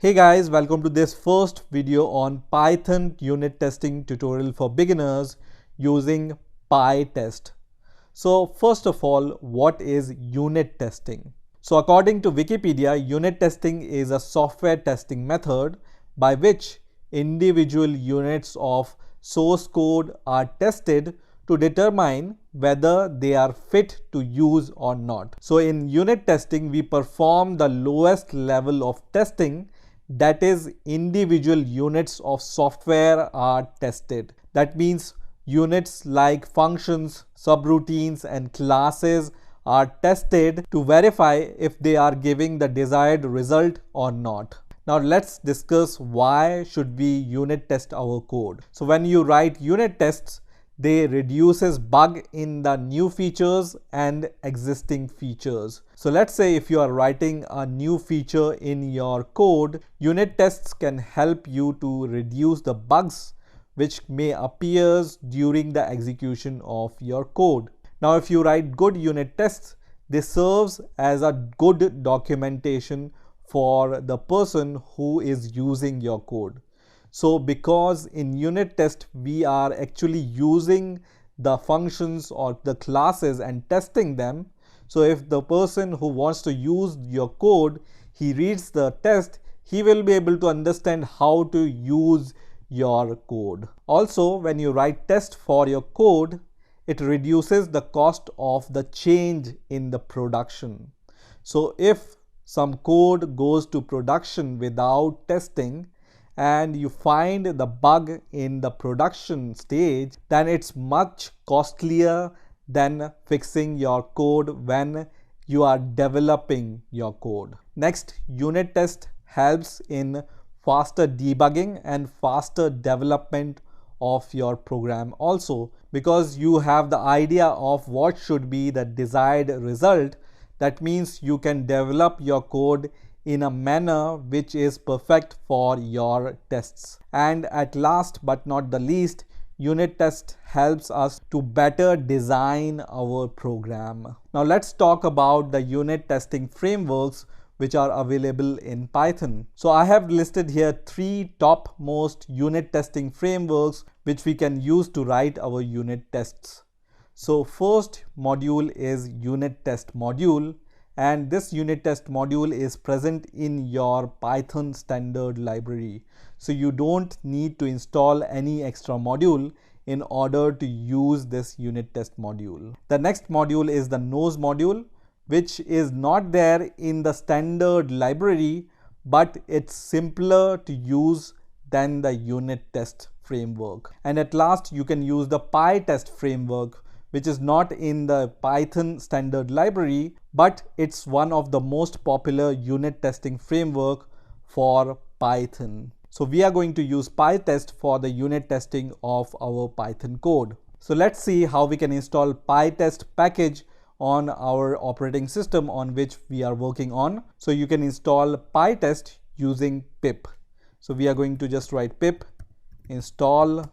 Hey guys, welcome to this first video on Python unit testing tutorial for beginners using PyTest. So first of all, what is unit testing? So according to Wikipedia, unit testing is a software testing method by which individual units of source code are tested to determine whether they are fit to use or not. So in unit testing, we perform the lowest level of testing, that is, individual units of software are tested. That means units like functions, subroutines, and classes are tested to verify if they are giving the desired result or not. Now let's discuss why should we unit test our code. So when you write unit tests, they reduces bug in the new features and existing features. So let's say if you are writing a new feature in your code, unit tests can help you to reduce the bugs which may appear during the execution of your code. Now if you write good unit tests, this serves as a good documentation for the person who is using your code. So because in unit test we are actually using the functions or the classes and testing them, so if the person who wants to use your code, he reads the test, he will be able to understand how to use your code. Also, when you write test for your code, it reduces the cost of the change in the production. So if some code goes to production without testing, and you find the bug in the production stage, then it's much costlier than fixing your code when you are developing your code. Next, unit test helps in faster debugging and faster development of your program also, because you have the idea of what should be the desired result. That means you can develop your code in a manner which is perfect for your tests. And at last but not the least, unit test helps us to better design our program. Now let's talk about the unit testing frameworks which are available in Python. So I have listed here three topmost unit testing frameworks which we can use to write our unit tests. So first module is unit test module, and this unit test module is present in your Python standard library. So you don't need to install any extra module in order to use this unit test module. The next module is the nose module, which is not there in the standard library, but it's simpler to use than the unit test framework. And at last, you can use the PyTest framework, which is not in the Python standard library, but it's one of the most popular unit testing framework for Python. So we are going to use PyTest for the unit testing of our Python code. So let's see how we can install PyTest package on our operating system on which we are working on. So you can install PyTest using pip. So we are going to just write pip install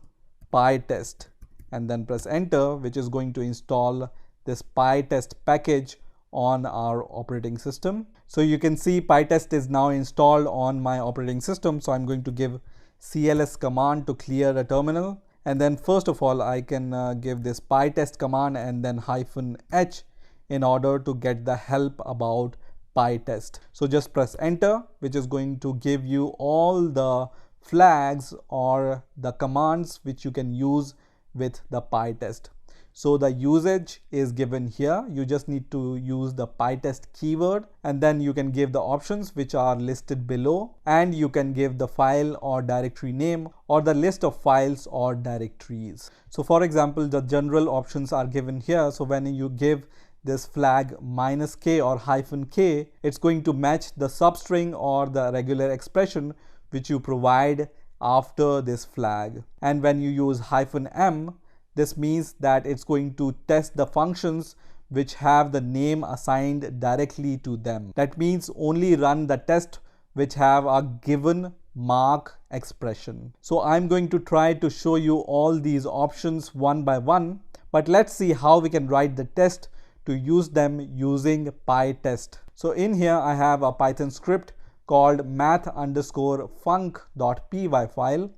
PyTest and then press enter, which is going to install this PyTest package on our operating system. So you can see PyTest is now installed on my operating system. So I'm going to give cls command to clear the terminal. And then first of all, I can give this PyTest command and then -h in order to get the help about PyTest. So just press enter, which is going to give you all the flags or the commands which you can use with the PyTest. So the usage is given here. You just need to use the PyTest keyword, and then you can give the options which are listed below, and you can give the file or directory name or the list of files or directories. So for example, the general options are given here. So when you give this flag -k or -k, it's going to match the substring or the regular expression which you provide after this flag. And when you use -m, this means that it's going to test the functions which have the name assigned directly to them. That means only run the test which have a given mark expression. So I'm going to try to show you all these options one by one, but let's see how we can write the test to use them using PyTest. So in here I have a Python script called math_func.py file,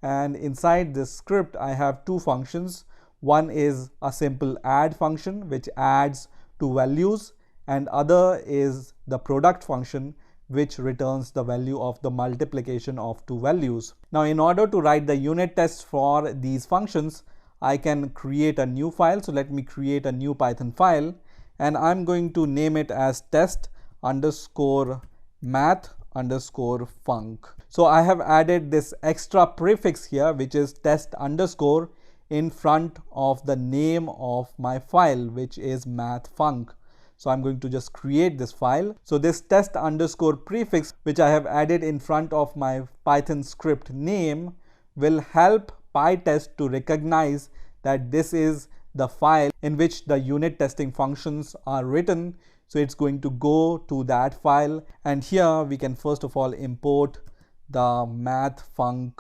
and inside this script I have two functions. One is a simple add function which adds two values, and other is the product function which returns the value of the multiplication of two values. Now in order to write the unit tests for these functions, I can create a new file. So let me create a new Python file, and I'm going to name it as test_math_func. So I have added this extra prefix here, which is test underscore, in front of the name of my file, which is math_func. So I'm going to just create this file. So this test underscore prefix, which I have added in front of my Python script name, will help PyTest to recognize that this is the file in which the unit testing functions are written. So it's going to go to that file, and here we can first of all import the math_func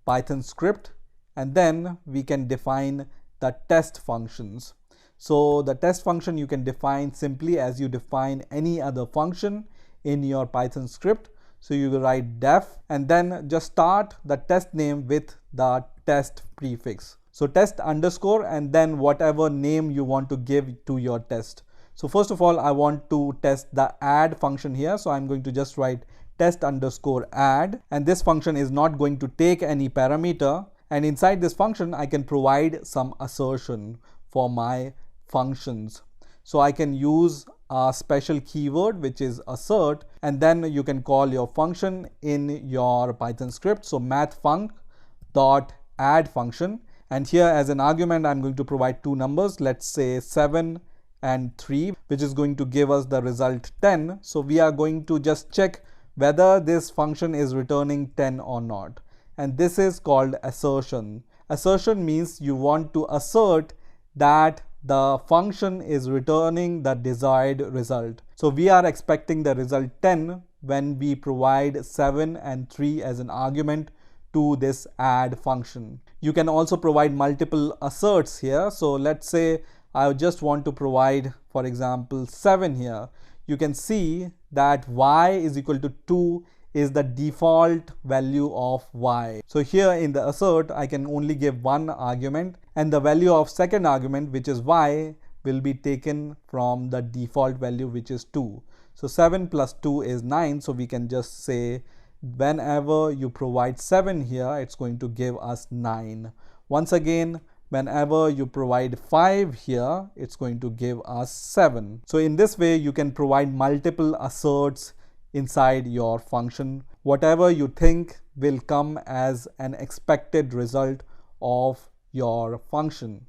Python script, and then we can define the test functions. So the test function you can define simply as you define any other function in your Python script. So you will write def and then just start the test name with the test prefix. So test underscore and then whatever name you want to give to your test. So first of all, I want to test the add function here. So I'm going to just write test underscore add, and this function is not going to take any parameter. And inside this function, I can provide some assertion for my functions. So I can use a special keyword which is assert, and then you can call your function in your Python script. So math_func.add function, and here as an argument I'm going to provide two numbers, let's say 7 and 3, which is going to give us the result 10. So we are going to just check whether this function is returning 10 or not, and this is called assertion. Assertion means you want to assert that the function is returning the desired result. So we are expecting the result 10 when we provide 7 and 3 as an argument to this add function. You can also provide multiple asserts here. So let's say I just want to provide, for example, 7 here. You can see that y is equal to 2 is the default value of y. So here in the assert, I can only give one argument, and the value of second argument, which is y, will be taken from the default value, which is 2. So 7 plus 2 is 9. So we can just say whenever you provide 7 here, it's going to give us 9. Once again, whenever you provide 5 here, it's going to give us 7. So in this way, you can provide multiple asserts inside your function, whatever you think will come as an expected result of your function.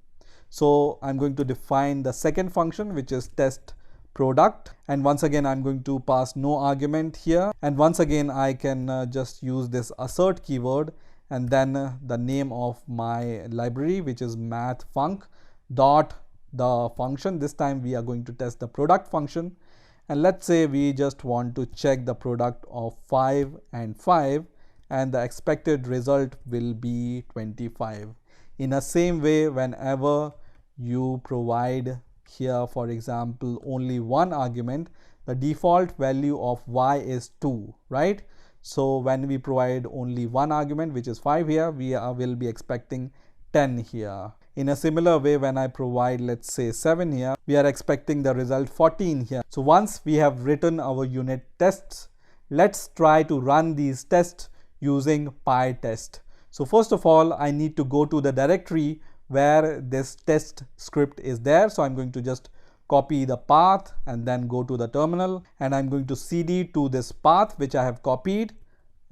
So I'm going to define the second function, which is test product, and once again I'm going to pass no argument here, and once again I can just use this assert keyword and then the name of my library, which is math_func dot the function. This time we are going to test the product function, and let's say we just want to check the product of 5 and 5, and the expected result will be 25. In the same way, whenever you provide here, for example, only one argument, the default value of y is 2, right? So when we provide only one argument, which is 5 here, we will be expecting 10 here. In a similar way, when I provide, let's say 7 here, we are expecting the result 14 here. So once we have written our unit tests, let's try to run these tests using PyTest. So first of all, I need to go to the directory where this test script is there. So I'm going to just copy the path and then go to the terminal, and I'm going to cd to this path which I have copied,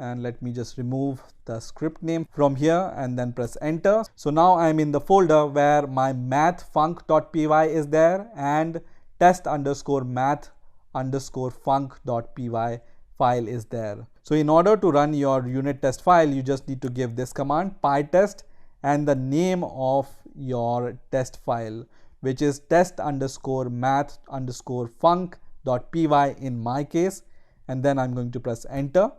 and let me just remove the script name from here and then press enter. So now I'm in the folder where my math_func.py is there and test_math_func.py file is there. So in order to run your unit test file, you just need to give this command pytest and the name of your test file, which is test_math_func.py in my case, and then I'm going to press enter.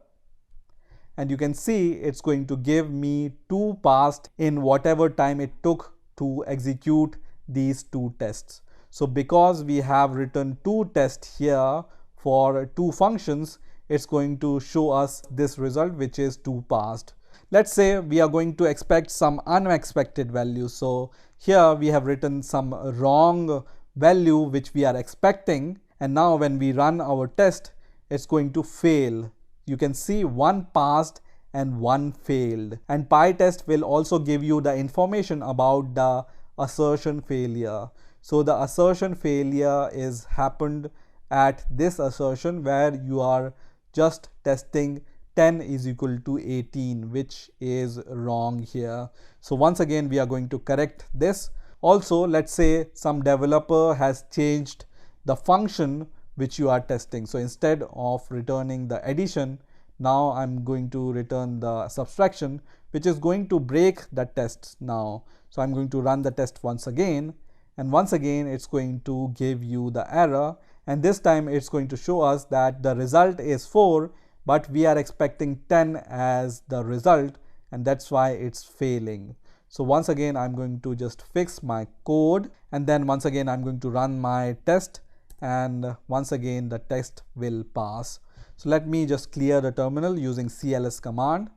And you can see it's going to give me 2 passed in whatever time it took to execute these 2 tests. So because we have written 2 tests here for 2 functions, it's going to show us this result, which is 2 passed. Let's say we are going to expect some unexpected value. So here we have written some wrong value which we are expecting, and now when we run our test, it's going to fail. You can see 1 passed and 1 failed. And PyTest will also give you the information about the assertion failure. So the assertion failure is happened at this assertion where you are just testing 10 is equal to 18, which is wrong here. So once again, we are going to correct this. Also, let's say some developer has changed the function which you are testing. So instead of returning the addition, now I'm going to return the subtraction, which is going to break the test now. So I'm going to run the test once again, and once again it's going to give you the error, and this time it's going to show us that the result is 4, but we are expecting 10 as the result, and that's why it's failing. So once again I'm going to just fix my code, and then once again I'm going to run my test, and once again the test will pass. So let me just clear the terminal using cls command,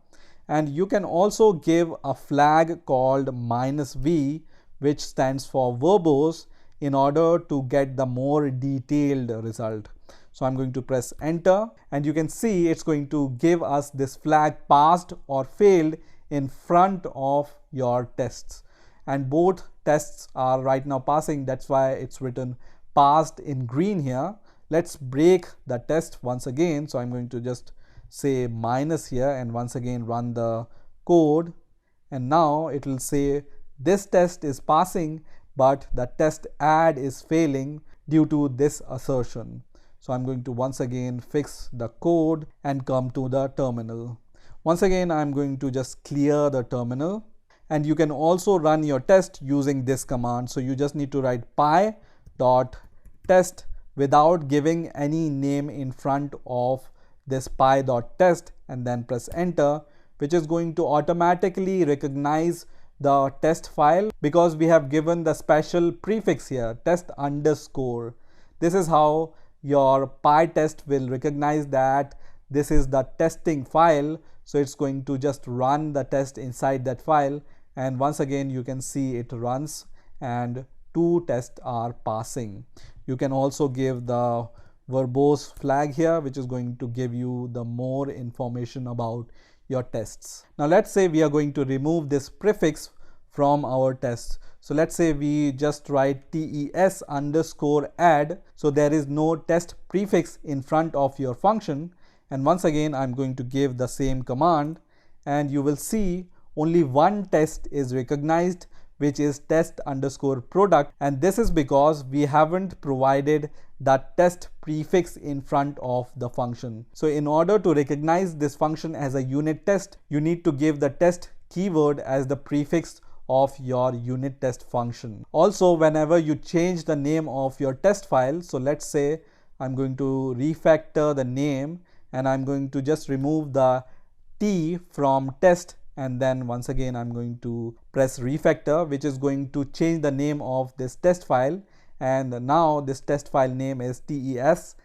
and you can also give a flag called -v, which stands for verbose, in order to get the more detailed result. So I'm going to press enter, and you can see it's going to give us this flag passed or failed in front of your tests, and both tests are right now passing. That's why it's written passed in green here. Let's break the test once again. So I'm going to just say minus here and once again run the code, and now it will say this test is passing, but the test add is failing due to this assertion. So I'm going to once again fix the code and come to the terminal. Once again I'm going to just clear the terminal, and you can also run your test using this command. So you just need to write py.test without giving any name in front of this py.test, and then press enter, which is going to automatically recognize the test file because we have given the special prefix here, test underscore. This is how your PyTest will recognize that this is the testing file. So it's going to just run the test inside that file, and once again you can see it runs and 2 tests are passing. You can also give the verbose flag here, which is going to give you the more information about your tests. Now let's say we are going to remove this prefix from our tests. So let's say we just write tes_add, so there is no test prefix in front of your function, and once again I'm going to give the same command, and you will see only one test is recognized, which is test_product, and this is because we haven't provided the test prefix in front of the function. So in order to recognize this function as a unit test, you need to give the test keyword as the prefix of your unit test function. Also, whenever you change the name of your test file, so let's say I'm going to refactor the name, and I'm going to just remove the T from test, and then once again I'm going to press refactor, which is going to change the name of this test file, and now this test file name is tes_math_func,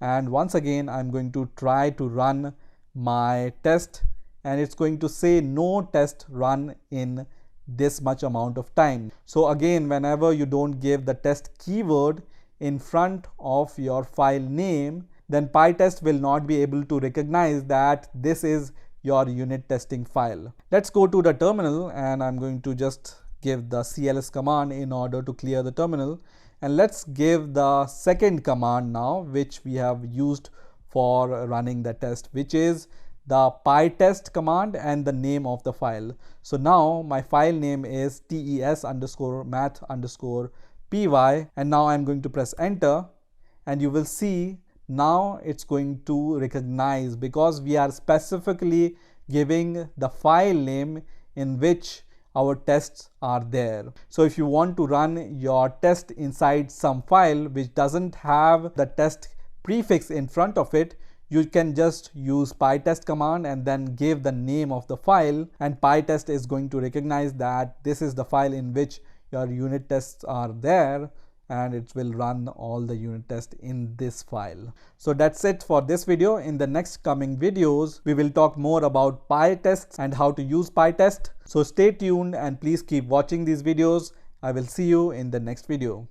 and once again I'm going to try to run my test, and it's going to say no test run in this much amount of time. So again, whenever you don't give the test keyword in front of your file name, then PyTest will not be able to recognize that this is your unit testing file. Let's go to the terminal, and I'm going to just give the cls command in order to clear the terminal, and let's give the second command now, which we have used for running the test, which is the pytest command and the name of the file. So now my file name is tes_math_py, and now I'm going to press enter, and you will see now it's going to recognize because we are specifically giving the file name in which our tests are there. So if you want to run your test inside some file which doesn't have the test prefix in front of it, you can just use pytest command and then give the name of the file, and PyTest is going to recognize that this is the file in which your unit tests are there, and it will run all the unit tests in this file. So that's it for this video. In the next coming videos, we will talk more about PyTest and how to use PyTest. So stay tuned and please keep watching these videos. I will see you in the next video.